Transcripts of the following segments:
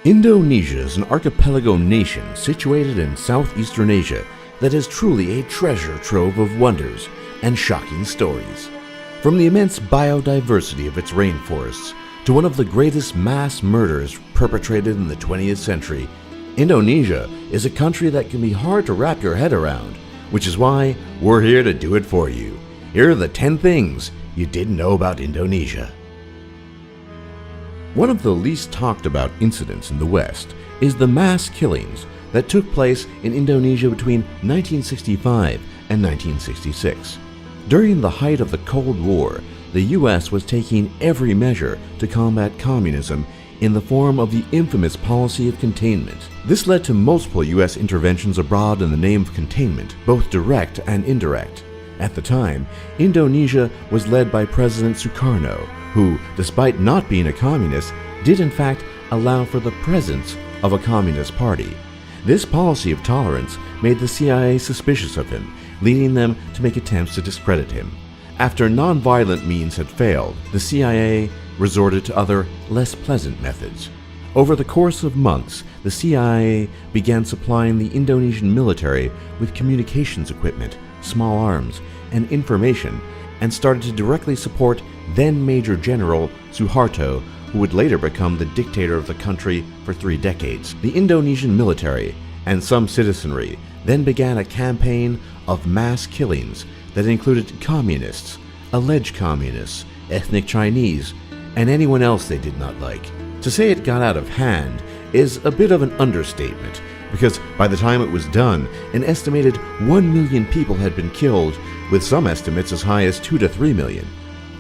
Indonesia is an archipelago nation situated in southeastern Asia that is truly a treasure trove of wonders and shocking stories. From the immense biodiversity of its rainforests to one of the greatest mass murders perpetrated in the 20th century, Indonesia is a country that can be hard to wrap your head around, which is why we're here to do it for you. Here are the 10 things you didn't know about Indonesia. One of the least talked about incidents in the West is the mass killings that took place in Indonesia between 1965 and 1966. During the height of the Cold War, the US was taking every measure to combat communism in the form of the infamous policy of containment. This led to multiple US interventions abroad in the name of containment, both direct and indirect. At the time, Indonesia was led by President Sukarno, who, despite not being a communist, did in fact allow for the presence of a communist party. This policy of tolerance made the CIA suspicious of him, leading them to make attempts to discredit him. After non-violent means had failed, the CIA resorted to other, less pleasant methods. Over the course of months, the CIA began supplying the Indonesian military with communications equipment, small arms, and information, and started to directly support then Major General Suharto, who would later become the dictator of the country for 3 decades. The Indonesian military and some citizenry then began a campaign of mass killings that included communists, alleged communists, ethnic Chinese, and anyone else they did not like. To say it got out of hand is a bit of an understatement, because by the time it was done, an estimated 1 million people had been killed, with some estimates as high as 2 to 3 million.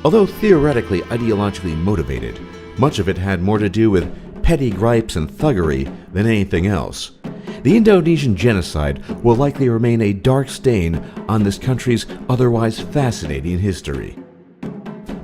Although theoretically ideologically motivated, much of it had more to do with petty gripes and thuggery than anything else. The Indonesian genocide will likely remain a dark stain on this country's otherwise fascinating history.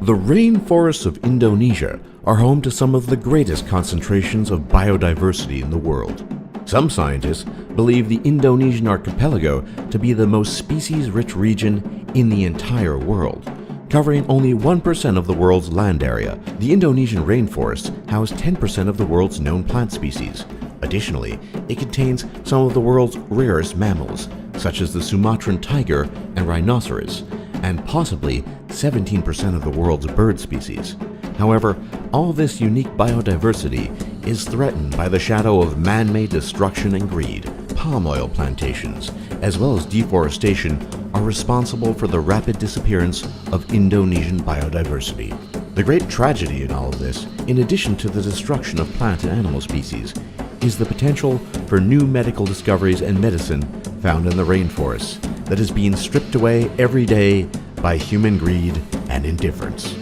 The rainforests of Indonesia are home to some of the greatest concentrations of biodiversity in the world. Some scientists believe the Indonesian archipelago to be the most species-rich region in the entire world. Covering only 1% of the world's land area, the Indonesian rainforests house 10% of the world's known plant species. Additionally, it contains some of the world's rarest mammals, such as the Sumatran tiger and rhinoceros, and possibly 17% of the world's bird species. However, all this unique biodiversity is threatened by the shadow of man-made destruction and greed. Palm oil plantations, as well as deforestation, are responsible for the rapid disappearance of Indonesian biodiversity. The great tragedy in all of this, in addition to the destruction of plant and animal species, is the potential for new medical discoveries and medicine found in the rainforests that is being stripped away every day by human greed and indifference.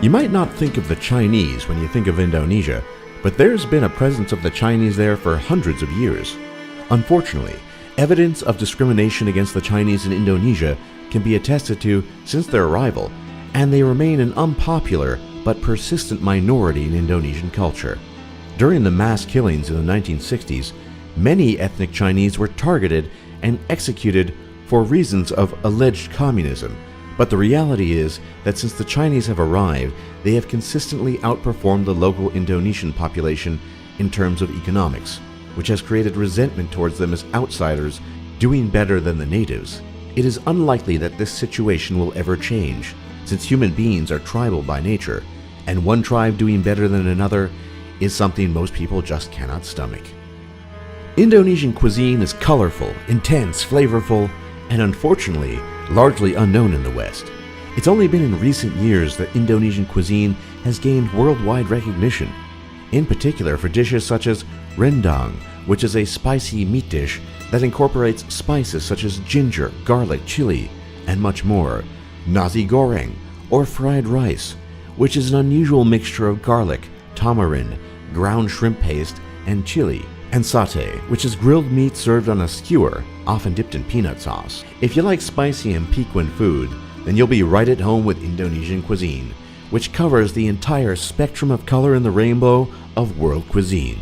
You might not think of the Chinese when you think of Indonesia, but there's been a presence of the Chinese there for hundreds of years. Unfortunately, evidence of discrimination against the Chinese in Indonesia can be attested to since their arrival, and they remain an unpopular but persistent minority in Indonesian culture. During the mass killings in the 1960s, many ethnic Chinese were targeted and executed for reasons of alleged communism, but the reality is that since the Chinese have arrived, they have consistently outperformed the local Indonesian population in terms of economics, which has created resentment towards them as outsiders doing better than the natives. It is unlikely that this situation will ever change, since human beings are tribal by nature, and one tribe doing better than another is something most people just cannot stomach. Indonesian cuisine is colorful, intense, flavorful, and unfortunately, largely unknown in the West. It's only been in recent years that Indonesian cuisine has gained worldwide recognition, in particular for dishes such as rendang, which is a spicy meat dish that incorporates spices such as ginger, garlic, chili, and much more; nasi goreng, or fried rice, which is an unusual mixture of garlic, tamarind, ground shrimp paste, and chili; and satay, which is grilled meat served on a skewer, often dipped in peanut sauce. If you like spicy and piquant food, then you'll be right at home with Indonesian cuisine, which covers the entire spectrum of color in the rainbow of world cuisine.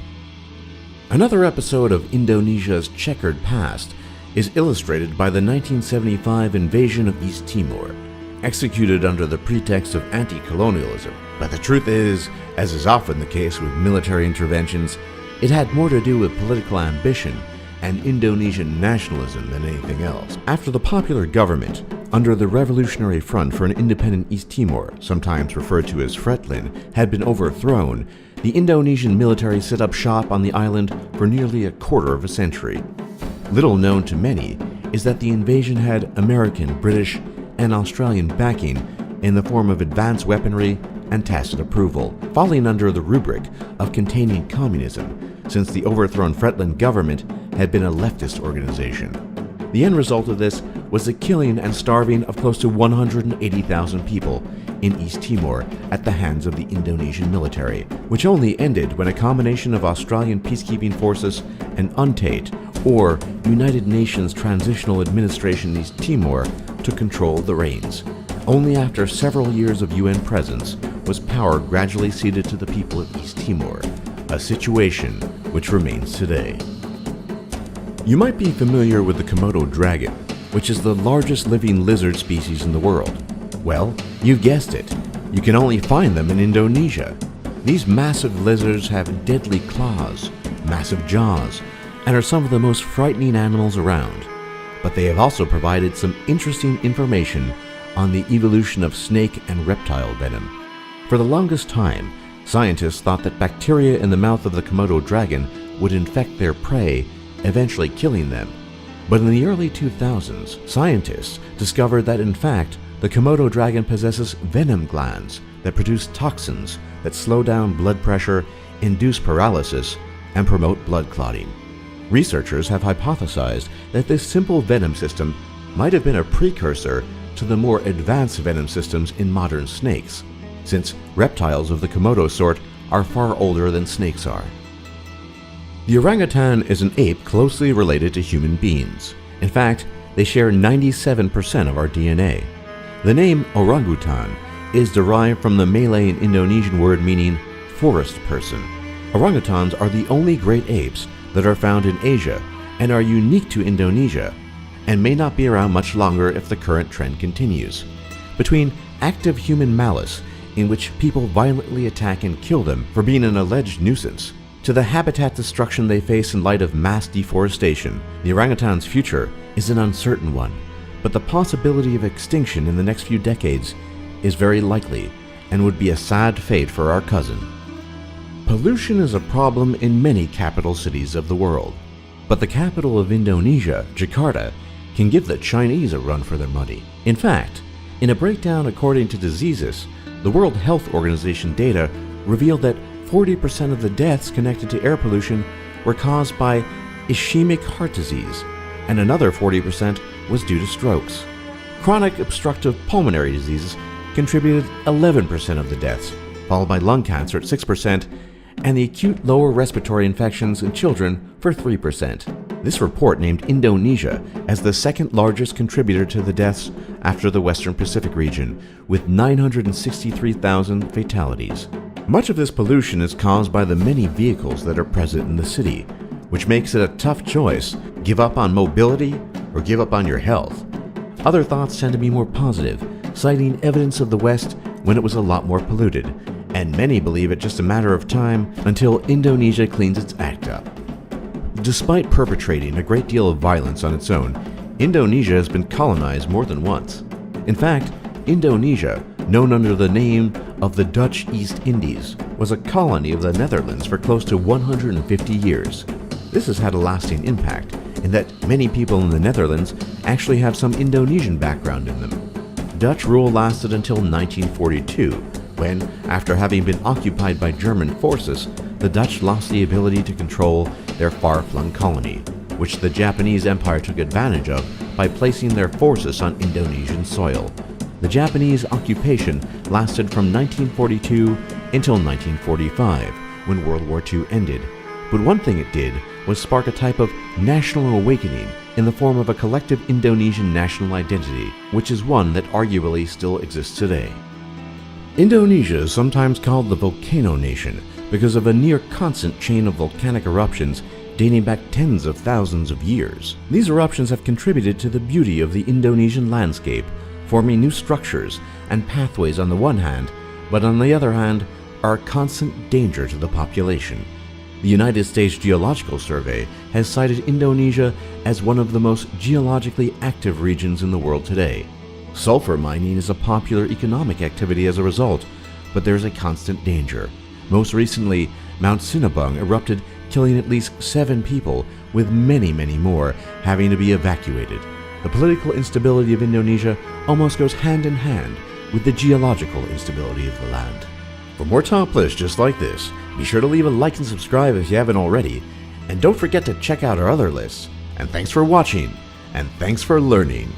Another episode of Indonesia's checkered past is illustrated by the 1975 invasion of East Timor. executed under the pretext of anti-colonialism. But the truth is, as is often the case with military interventions, it had more to do with political ambition and Indonesian nationalism than anything else. After the popular government, under the Revolutionary Front for an Independent East Timor, sometimes referred to as Fretlin, had been overthrown, the Indonesian military set up shop on the island for nearly a quarter of a century. Little known to many is that the invasion had American, British, and Australian backing in the form of advanced weaponry and tacit approval, falling under the rubric of containing communism, since the overthrown Fretlin government had been a leftist organization. The end result of this was the killing and starving of close to 180,000 people in East Timor at the hands of the Indonesian military, which only ended when a combination of Australian peacekeeping forces and UNTAID, or United Nations Transitional Administration in East Timor, took control of the reins. Only after several years of UN presence was power gradually ceded to the people of East Timor, a situation which remains today. You might be familiar with the Komodo dragon, which is the largest living lizard species in the world. Well, you guessed it. You can only find them in Indonesia. These massive lizards have deadly claws, massive jaws, and are some of the most frightening animals around. But they have also provided some interesting information on the evolution of snake and reptile venom. For the longest time, scientists thought that bacteria in the mouth of the Komodo dragon would infect their prey, eventually killing them. But in the early 2000s, scientists discovered that in fact, the Komodo dragon possesses venom glands that produce toxins that slow down blood pressure, induce paralysis, and promote blood clotting. Researchers have hypothesized that this simple venom system might have been a precursor to the more advanced venom systems in modern snakes, since reptiles of the Komodo sort are far older than snakes are. The orangutan is an ape closely related to human beings. In fact, they share 97% of our DNA. The name orangutan is derived from the Malay and Indonesian word meaning forest person. Orangutans are the only great apes that are found in Asia and are unique to Indonesia, and may not be around much longer if the current trend continues. Between active human malice, in which people violently attack and kill them for being an alleged nuisance, to the habitat destruction they face in light of mass deforestation, the orangutan's future is an uncertain one, but the possibility of extinction in the next few decades is very likely and would be a sad fate for our cousin. Pollution is a problem in many capital cities of the world, but the capital of Indonesia, Jakarta, can give the Chinese a run for their money. In fact, in a breakdown according to diseases, the World Health Organization data revealed that 40% of the deaths connected to air pollution were caused by ischemic heart disease, and another 40% was due to strokes. Chronic obstructive pulmonary diseases contributed 11% of the deaths, followed by lung cancer at 6%, and the acute lower respiratory infections in children for 3%. This report named Indonesia as the second largest contributor to the deaths after the Western Pacific region, with 963,000 fatalities. Much of this pollution is caused by the many vehicles that are present in the city, which makes it a tough choice: give up on mobility or give up on your health. Other thoughts tend to be more positive, citing evidence of the West when it was a lot more polluted, and many believe it just a matter of time until Indonesia cleans its act up. Despite perpetrating a great deal of violence on its own, Indonesia has been colonized more than once. In fact, Indonesia, known under the name of the Dutch East Indies, was a colony of the Netherlands for close to 150 years. This has had a lasting impact in that many people in the Netherlands actually have some Indonesian background in them. Dutch rule lasted until 1942, when, after having been occupied by German forces, the Dutch lost the ability to control their far-flung colony, which the Japanese Empire took advantage of by placing their forces on Indonesian soil. The Japanese occupation lasted from 1942 until 1945, when World War II ended. But one thing it did was spark a type of national awakening in the form of a collective Indonesian national identity, which is one that arguably still exists today. Indonesia is sometimes called the Volcano Nation because of a near-constant chain of volcanic eruptions dating back tens of thousands of years. These eruptions have contributed to the beauty of the Indonesian landscape forming new structures and pathways on the one hand, but on the other hand, are a constant danger to the population. The United States Geological Survey has cited Indonesia as one of the most geologically active regions in the world today. Sulfur mining is a popular economic activity as a result, but there is a constant danger. Most recently, Mount Sinabung erupted, killing at least 7 people, with many more having to be evacuated. The political instability of Indonesia almost goes hand in hand with the geological instability of the land. For more top lists just like this, be sure to leave a like and subscribe if you haven't already, and don't forget to check out our other lists. And thanks for watching, and thanks for learning.